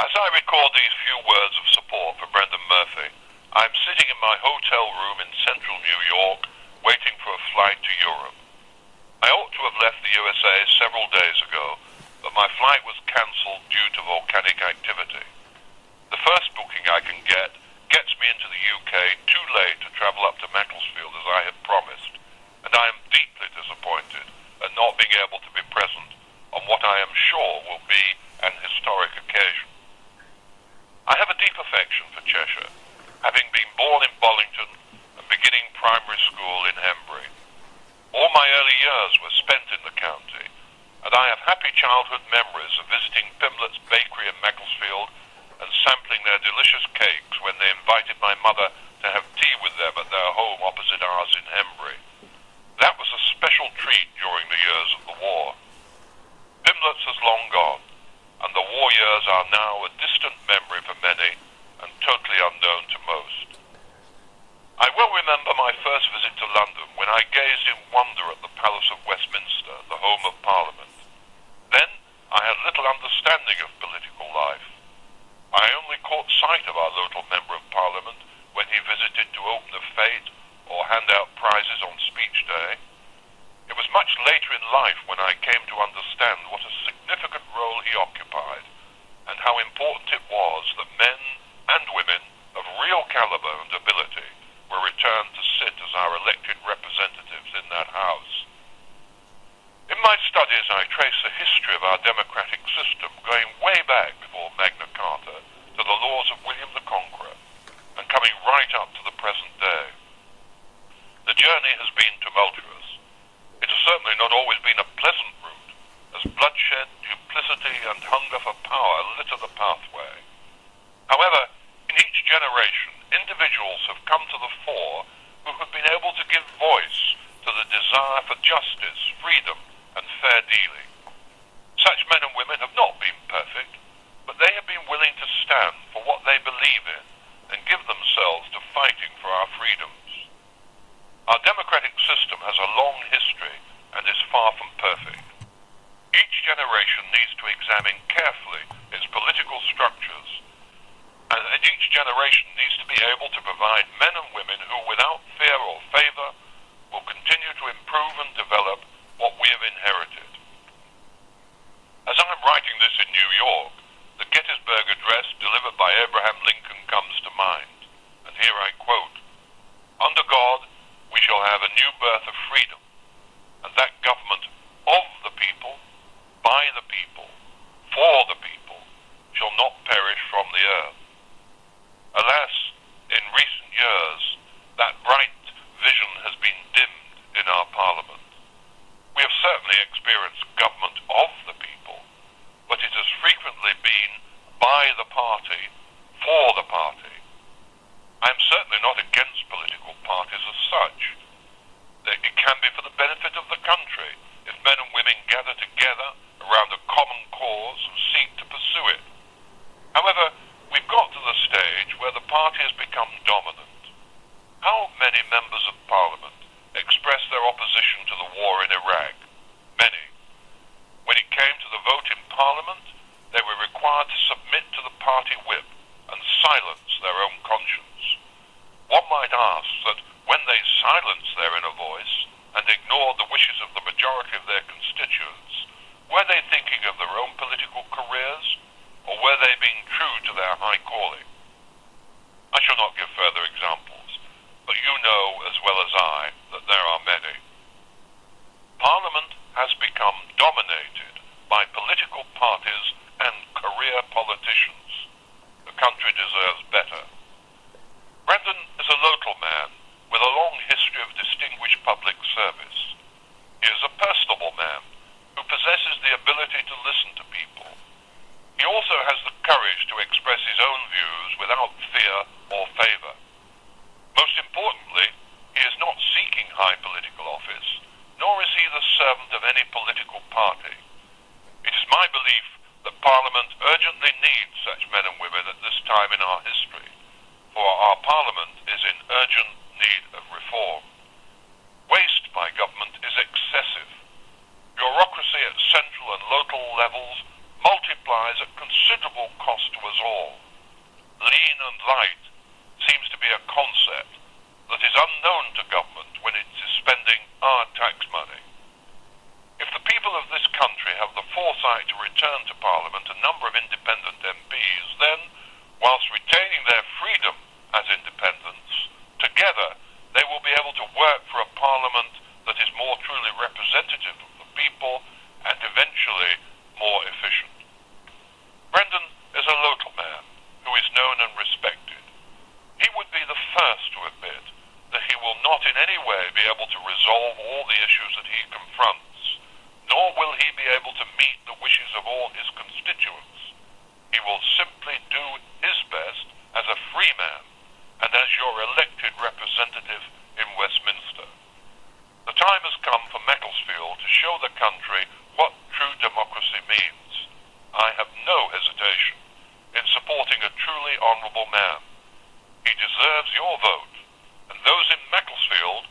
As I record these few words of support for Brendan Murphy, I'm sitting in my hotel room in central New York, waiting for a flight to Europe. I ought to have left the USA several days ago, but my flight was cancelled due to volcanic activity. The first booking I can get gets me into the UK too late to travel up to Macclesfield as I had promised, and I am deeply disappointed at not being able to be present on what I am sure will be an historic occasion. I have a deep affection for Cheshire, having been born in Bollington and beginning primary school in Hembury. All my early years were spent in the county, and I have happy childhood memories of visiting Pimlet's Bakery in Macclesfield and sampling their delicious cakes when they invited my mother to have tea with them at their home opposite ours in Hembury. That was a special treat during the years of the war. Pimlet's has long gone, and the war years are now a distant memory for many and totally unknown to most. I well remember my first visit to London when I gazed in wonder at the Palace of Westminster, the home of Parliament. Then I had little understanding of political life. I only caught sight of our local Member of Parliament when he visited to open a fete or hand out prizes on Speech Day. It was much later in life when I came to understand what a significant role he occupied and how important it was that men and women of real caliber and ability were returned to sit as our elected representatives in that house. In my studies, I trace the history of our democratic system going way back before Magna Carta to the laws of William the Conqueror and coming right up to the present day. The journey has been tumultuous. It has certainly not always been a pleasant route, as bloodshed, duplicity, and hunger for power litter the pathway. However, in each generation, individuals have come to the fore who have been able to give voice to the desire for justice, freedom, and fair dealing. Such men and women have not been perfect, but they have been willing to stand for what they believe in and give themselves to fighting for our freedoms. Our democratic system has a long history and is far from perfect. Each generation needs to examine carefully its political structures, and each generation needs to be able to provide men and women who, without fear or favor, will continue to improve and develop what we have inherited. As I'm writing this in New York, the Gettysburg Address delivered by Abraham Lincoln comes to mind, and here I quote, "Under God, we shall have a new birth of freedom, and that government of the people, by the people, for the people, shall not perish from the earth." Alas, in recent years, that bright vision has been dimmed in our Parliament. We have certainly experienced government of the people, but it has frequently been by the party, for the party. I am certainly not against political parties as such. It can be for the benefit of the country if men and women gather together around a common cause and seek to pursue it. However, we've got to the stage where the party has become dominant. How many members of Parliament expressed their opposition to the war in Iraq? Many. When it came to the vote in Parliament, they were required to submit to the party whip and silence their own conscience. One might ask that when they silenced their inner voice and ignored the wishes of the majority of their constituents, were they thinking of their own political careers, or were they being true to their high calling? I shall not give further examples, but you know as well as I that there are many. Parliament has become dominated by political parties and career politicians. The country deserves better. Brendan is a local man with a long history of distinguished public service. He is a personable man who possesses the ability to listen to people. He also has the courage to express his own views without fear or favor. Most importantly, he is not seeking high political office, nor is he the servant of any political party. It is my belief that Parliament urgently needs such men and women at this time in our history, for our Parliament is in urgent need of reform. Waste by government is excessive. Bureaucracy at central and local levels multiplies at considerable cost to us all. Lean and light seems to be a concept that is unknown to government when it is spending our tax money. If the people of this country have the foresight to return to Parliament a number of independent MPs, then, whilst retaining their freedom as independents, together they will be able to work for a Parliament that is more truly representative of the people and eventually more efficient. Brendan is a local man who is known and respected. He would be the first to admit that he will not in any way be able to resolve all the issues that he confronts, nor will he be able to meet the wishes of all his constituents. He will simply do his best as a free man and as your elected representative in Westminster. The time has come for Macclesfield to show the country what true democracy means. I have no hesitation in supporting a truly honourable man. He deserves your vote, and those in Macclesfield